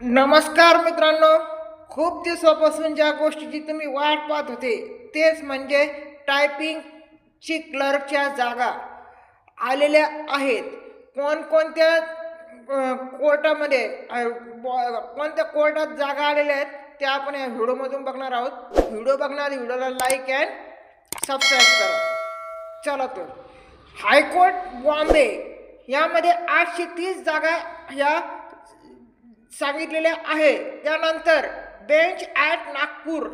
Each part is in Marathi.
नमस्कार मित्रांनो, खूप दिवसापासून ज्या गोष्टीची तुम्ही वाट पाहत होते तेच म्हणजे टायपिंगची क्लर्कच्या जागा आलेल्या आहेत. कोणकोणत्या कोर्टामध्ये कोणत्या कोर्टात जागा आलेल्या आहेत त्या आपण या व्हिडिओमधून बघणार आहोत. व्हिडिओ बघणार, व्हिडिओला लाईक अँड सबस्क्राईब करा. चला तर, हायकोर्ट बॉम्बे यामध्ये 830 जागा ह्या सांगितलेल्या आहे. त्यानंतर बेंच ॲट नागपूर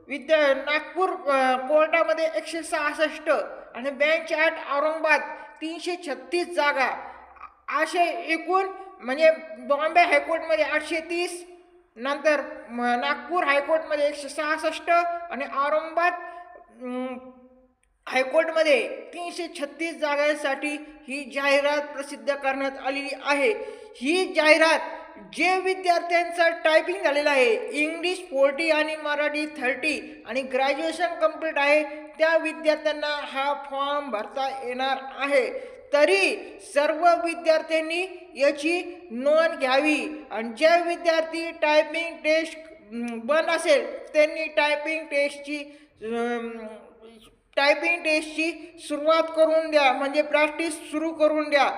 नागपूर कोर्टामध्ये 166 आणि बेंच ॲट औरंगाबाद 336 जागा असे एकूण, म्हणजे बॉम्बे हायकोर्टमध्ये 830, नंतर नागपूर हायकोर्टमध्ये 166 आणि औरंगाबाद हायकोर्टमध्ये 336 जागांसाठी ही जाहिरात प्रसिद्ध करण्यात आलेली आहे. ही जाहिरात जे विद्यार्थ्यांचं टायपिंग झालेलं आहे, इंग्लिश 40 आणि मराठी 30 आणि ग्रॅज्युएशन कंप्लीट आहे, त्या विद्यार्थ्यांना हा फॉर्म भरता येणार आहे. तरी सर्व विद्यार्थ्यांनी याची नोंद घ्यावी आणि जे विद्यार्थी टायपिंग टेस्ट बंद असेल त्यांनी टायपिंग टेस्टची सुरुवात करून द्या, म्हणजे प्रॅक्टिस सुरू करून द्या.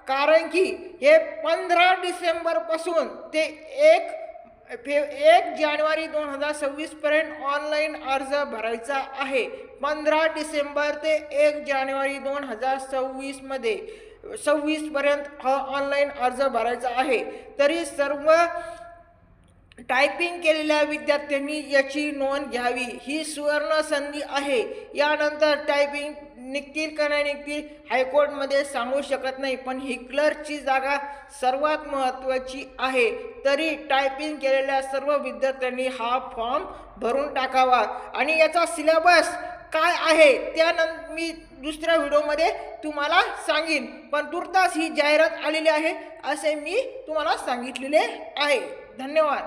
कारण की हे 15 डिसेंबरपासून ते 1 जानेवारी 2026 पर्यंत ऑनलाईन अर्ज भरायचा आहे. 15 डिसेंबर ते 1 जानेवारी 2026 पर्यंत हा ऑनलाईन अर्ज भरायचा आहे. तरी सर्व टायपिंग केलेल्या विद्यार्थ्यांनी याची नोंद घ्यावी. ही सुवर्ण संधी आहे. यानंतर टायपिंग निघतील का नाही निघतील हायकोर्टमध्ये सांगू शकत नाही, पण ही क्लर्कची जागा सर्वात महत्त्वाची आहे. तरी टायपिंग केलेल्या सर्व विद्यार्थ्यांनी हा फॉर्म भरून टाकावा. आणि याचा सिलेबस काय आहे त्यानंतर मी दुसऱ्या व्हिडिओमध्ये तुम्हाला सांगीन, पण तुर्तास ही जाहिरात आलेली आहे असे मी तुम्हाला सांगितलेले आहे. धन्यवाद.